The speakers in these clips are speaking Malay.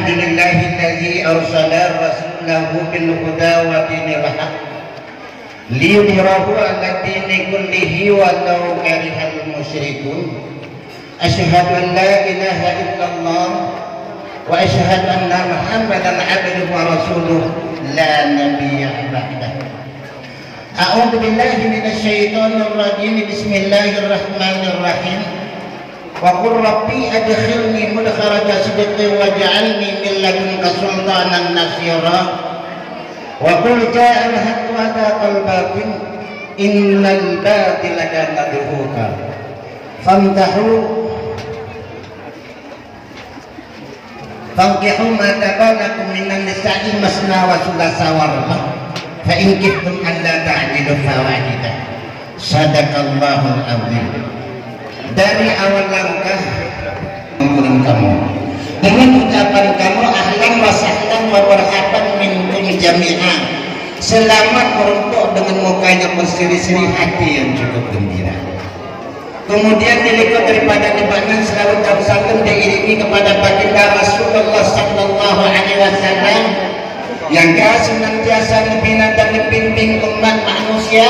Alhamdulillahilladzi arsala rasulahu bil huda wa dinil haq liyudhhirahu 'ala dini kullihi walau karihal musyrikun. Asyhadu an la ilaha illallah wa asyhadu anna Muhammadan 'abduhu wa rasuluh la nabiyya ba'dah. A'udzu billahi minasy syaithanir rajim. Bismillahirrahmanirrahim. Wa qur rabbi adkhilni mudkharaja sidqin waj'alni min ladunka sultanan nasira. Wa qul ja'al haqqu wa zaqal batil innal batila kana zahuqa. Fankihu ma tabalakum minan nisa'i masna wa thulatha wa ruba' fa in khiftum alla ta'dilu fawahidah. Sadaqallahul azim. Dari awal langkah mengulang kamu dengan ucapan kamu ahlan wa sahlan wa marhaban minkum jami'an. Selamat meruntuk dengan mukanya berseri-seri hati yang cukup gembira. Kemudian diikut daripada debanan selalu tersalun diiringi kepada baginda Rasulullah sallallahu alaihi wasallam yang senantiasa membina dan membimbing umat manusia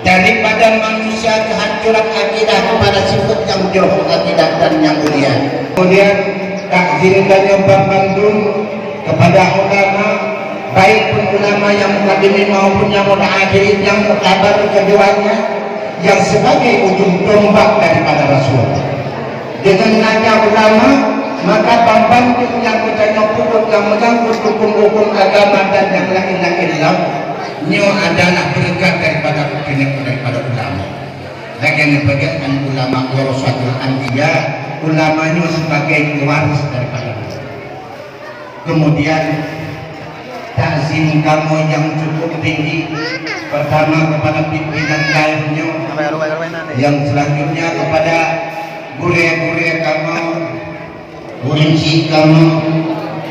daripada manusia kehancuran akidah kepada sifat yang jauh akidah dan yang mulia. Kemudian takzim dan nyumbang bandung kepada ulama, baik pun ulama yang mukaddimin maupun yang mutaakhirin, yang mutabar keduanya, yang sebagai ujung tombak daripada Rasul. Dengan nanya ulama, maka pembanding yang bertanya pukul yang menyangkut hukum-hukum agama dan yang lain-lainnya nyo adalah berkat daripada ulama. Lagi bagian ulama warasatul anbiya, ulamanya sebagai waris daripada. Kemudian takzim kamu yang cukup tinggi, pertama kepada pimpinan lainnya, yang selanjutnya kepada guru-guru kamu, urinsi kamu,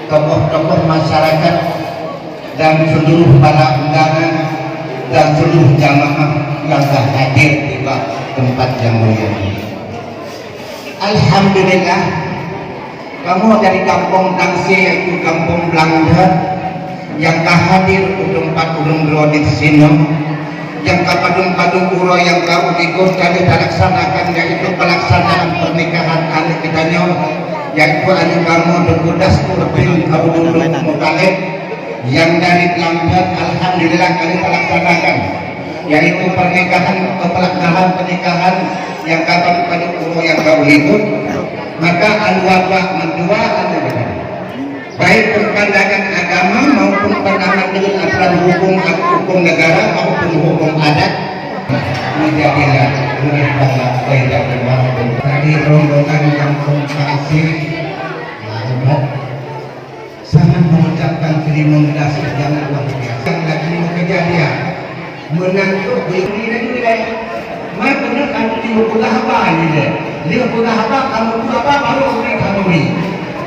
tokoh-tokoh masyarakat dan seluruh para undangan dan seluruh jamaah yang hadir di tempat yang mulia ini. Alhamdulillah, kamu dari kampung Tangsi yaitu kampung Belanda yang hadir di tempat ulung di sini, yang kapadung-padung uro yang kau ikut kali laksanakan, yaitu pelaksanaan pernikahan anak kita yaitu anak kamu berkudas kurbil kau dulu mutalib yang dari Lampung. Alhamdulillah kali terlaksanakan, yaitu pelaksanaan pernikahan yang kapan pada umur yang kau ikut. Maka al-wabah mendua baik berpandangan agama maupun pandangan dengan aturan hukum negara maupun hukum adat menjadilah berbeda dari rombongan kampung Kasih. Sangat mengucapkan terima kasih yang luar biasa. Yang lagi kejadian menantu begini dan mana benar kamu di buku apa ini? Di buku apa kamu apa baru kamu ini?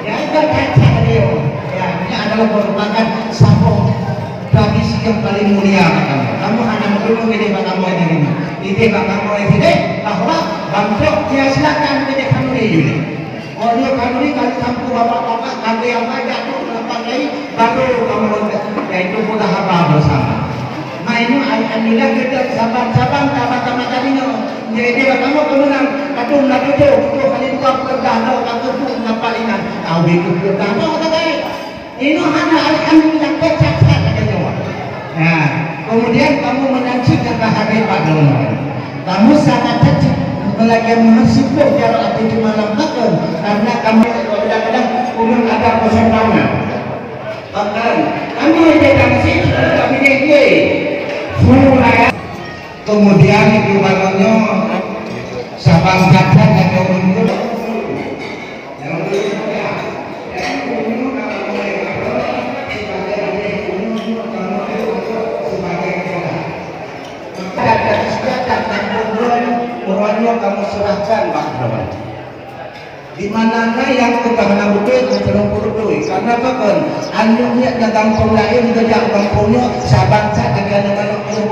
Ya itu kata dia. Ya ini adalah merupakan satu tradisi yang paling mulia kamu. Kamu hanya menunggu ide kamu ini. Ide kamu ini bahwa bangsa dia silakan ide kamu ini. Oh dia kamu ini kalau kamu bapak-bapak kamu yang banyak baru kamu yaitu mudah apa bersama. Mainnya alhamdulillah kita sabar-sabar sama tadinya. Jadi kamu kemenang kadung nak itu kali dua perdana kamu tu ngapalinan. Tahu itu perdana kata baik. Ini hanya alhamdulillah kecak katanya. Nah, kemudian kamu menyaksikan kehadiran kamu sangat cecek melakukan mahasiswa jarak itu cuma lambakan karena kamu kadang-kadang umur ada kesenangan. Bahkan kami tidak sih, kami dia mulai. Kemudian itu balonnya sabang kaca dan untuk kamu serahkan Pak Prabowo. Di mana yang ketahanan betul terlalu duit karena kan anjungnya yang kampung lain kerja kampungnya sabangsa dengan anak tuh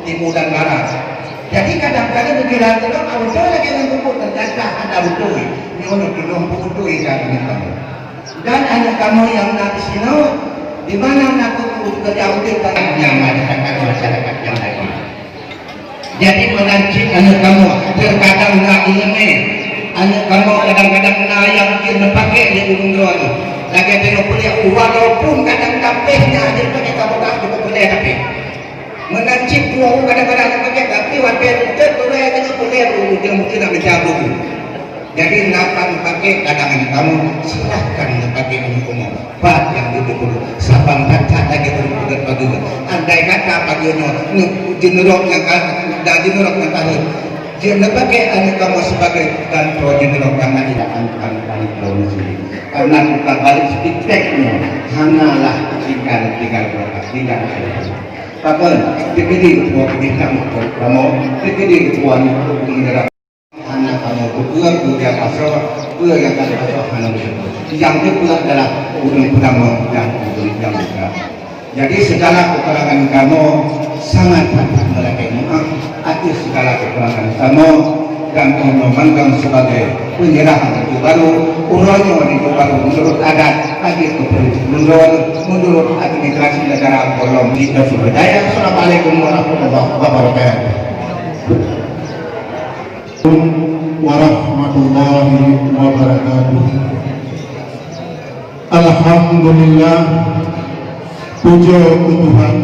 di mudan barat. Jadi kadang-kadang begitu kalau lagi yang kumpul ternyata ada betul. nyono tulong putu ikan kamu. Dan anak kamu yang nanti sini, di mana aku kerja masyarakat masyarakat yang lain. Jadi menancing anak kamu terkadang nak ini, anak kamu kadang-kadang nak yang kita pakai di gunung doang. Lagi tengok kuliah, walaupun kadang kampenya dia pakai kamu tak juga kuliah tapi. Menancing dua kadang-kadang pakai tapi waktu itu kuliah kita kuliah mungkin nak mencabut. Jadi napan pakai kadang kamu silahkan pakai hukum bat yang itu dulu saban baca lagi berbuat pagi andai kata pagi jenurok yang dah jenurok yang tadi jangan pakai anak kamu sebagai dan pro jenurok karena tidak akan pro sini karena kita balik sedikitnya hanyalah tinggal kapan dipilih buat kita kamu dipilih buat mengerap anak kamu berdua yang pasal berdua yang ada pasal anak yang kedua adalah ujung pertama dan ujung yang kedua. Jadi segala kekurangan kamu sangat melekat maaf atas segala kekurangan kamu dan memandang sebagai penyerahan itu baru uranya itu baru menurut adat adat menurut administrasi negara kolom kita sumberjaya. Assalamualaikum warahmatullahi wabarakatuh. Warahmatullahi wabarakatuh. Alhamdulillah, puja Tuhan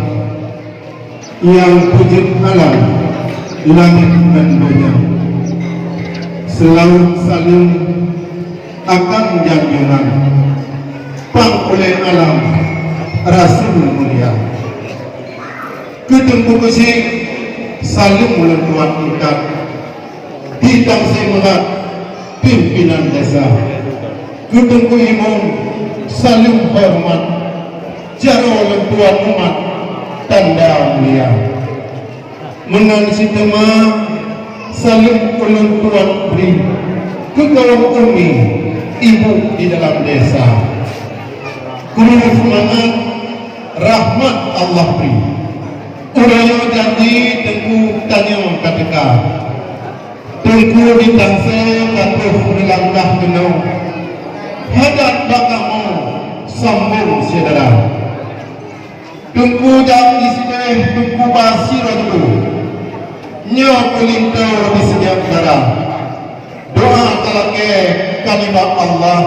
yang wujud alam langit dan bumi selalu saling akan junjungan pang oleh alam Rasul mulia ketemu kesih saling melentuan ikat bidang semangat pimpinan desa ketemu imam saling hormat jaro lentuan umat tanda mulia menang si tema saling lentuan beri ke kaum umi ibu di dalam desa kurang semangat rahmat Allah beri uraya janji tengku tanya ketika tengku ditangsa katuh melangkah kenau hadat bakamu sambung saudara tengku jam isbeh tengku basir itu nyo pelintar di setiap darah doa talake kalimat Allah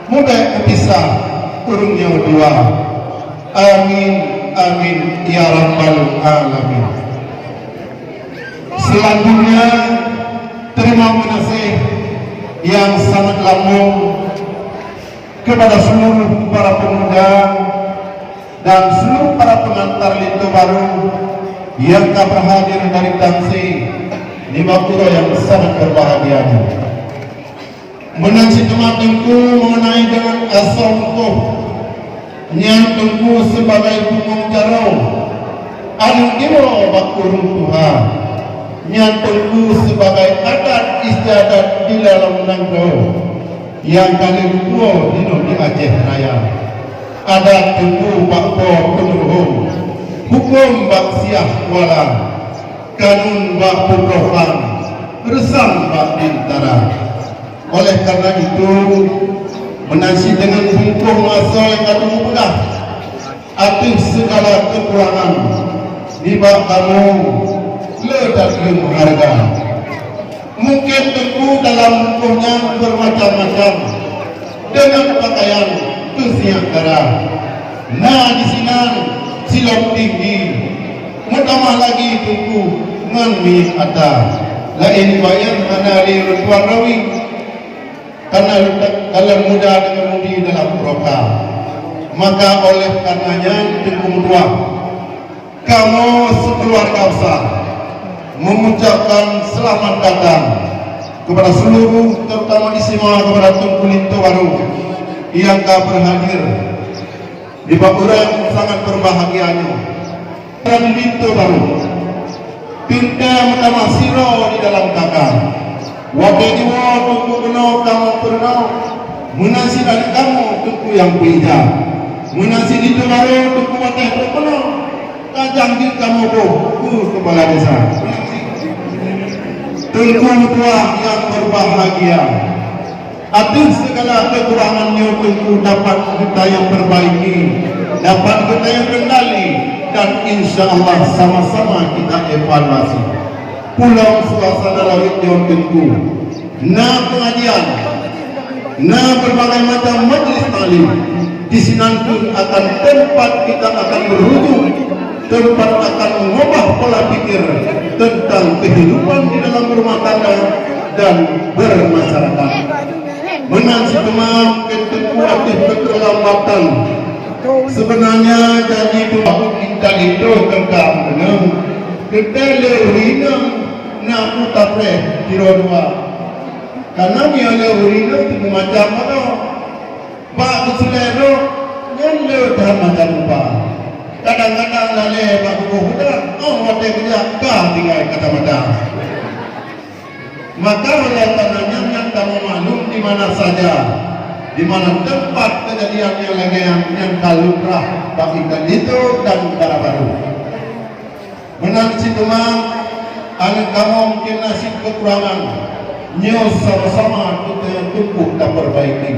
mudah bisa urungnya dua amin amin ya rabbal alamin. Selanjutnya terima kasih yang sangat lambung kepada seluruh para pemuda dan seluruh para pengantar lintu baru yang berhadir dari Tansi di Makuro yang sangat berbahagia. Menansi teman-temanku mengenai dengan asal hukum nyantungku sebagai hukum jarau anu dimo bakurung Tuhan nyantungku sebagai adat istiadat di dalam nanggo yang kali dua dino di Aceh Raya adat tunggu bakpo penuhum hukum bak siah wala kanun bak putrofan resam bak bintara. Oleh karena itu menasi dengan bungkung masa yang kata mudah atas segala kekurangan di bak kamu ledak harga mungkin tentu dalam bungkungnya bermacam-macam dengan pakaian kesiap darah nah di sini silap tinggi mutamah lagi tunggu nganmi ata lain bayan anari rutuan rawi karena dalam muda dengan mudi dalam roka maka oleh karenanya tunggu dua kamu sekeluarga besar mengucapkan selamat datang kepada seluruh terutama istimewa kepada Tunku Lintu baru yang berhadir di Bakura yang sangat berbahagianya dan Lintu baru pinta pertama siro di dalam kakak wakil jiwa Tunku kena kamu pernah menasi dari kamu Tunku yang bija menasi Lintu baru Tunku watih berpenuh kajang di kamu kepala desa Tunku tua yang berbahagia Atas segala kekurangannya tentu dapat kita yang perbaiki, dapat kita yang kendali, dan insya Allah sama-sama kita evaluasi. Pulau suasana langitnya tentu, pengajian, berbagai macam majelis taklim, di sini akan tempat kita akan berujung, tempat akan mengubah pola pikir tentang kehidupan di dalam rumah tangga dan bermasyarakat. Menang Situmang tentu aktif keterlambatan. Sebenarnya jadi pembangun kita itu tentang dengan kita lehurina nak putapre tirodua. Karena dia lehurina itu macam mana? Pak Kusulero yang lehur macam apa? Kadang-kadang laleh Pak Kukuda, hotel kerja kah tinggal kata-kata. Maka oleh karenanya yang kamu maklum di mana saja, di mana tempat kejadian yang kalubrah bagi itu dan negara baru. Menang Situmang, anak kamu mungkin nasib kekurangan, nyo sama-sama kita tumbuh dan perbaiki.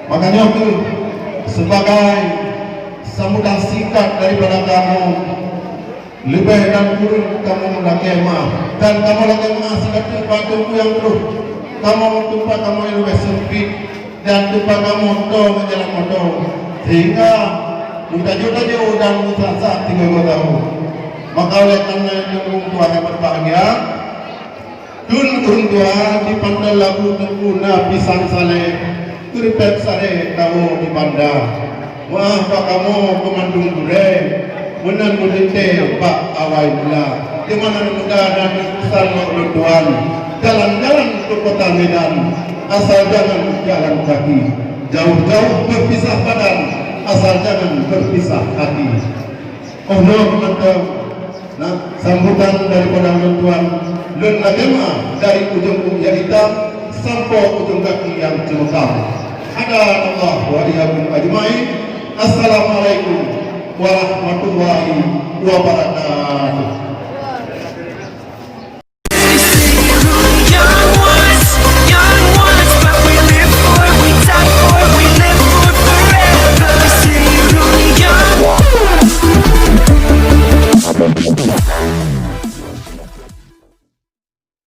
Makanya itu sebagai sambutan singkat daripada kamu, lebih dan kurun kamu mendaki maaf, dan kamu lagi menghasilkan tempat yang terus kamu tempat kamu yang lebih sempit dan tempat kamu motor menjalan motor sehingga mudah jauh dan mudah saat 3 tahun. Maka oleh karena itu orang tua yang berbahagia, dun orang tua di pandang lagu tengkuna pisang saleh kuripet sare kamu di bandar wah pak kamu kemandung dure menan mudente pak awai pula di mana muda dan besar orang tuan jalan-jalan ke kota Medan asal jangan jalan kaki, jauh-jauh berpisah badan asal jangan berpisah hati. Oh no, teman-teman. Nah, sambutan daripada orang tuan dan agama dari ujung yang hitam sampai ujung kaki yang cemerlang. Ada Allah wa iyyakum ajmain. Assalamualaikum warahmatullahi wabarakatuh.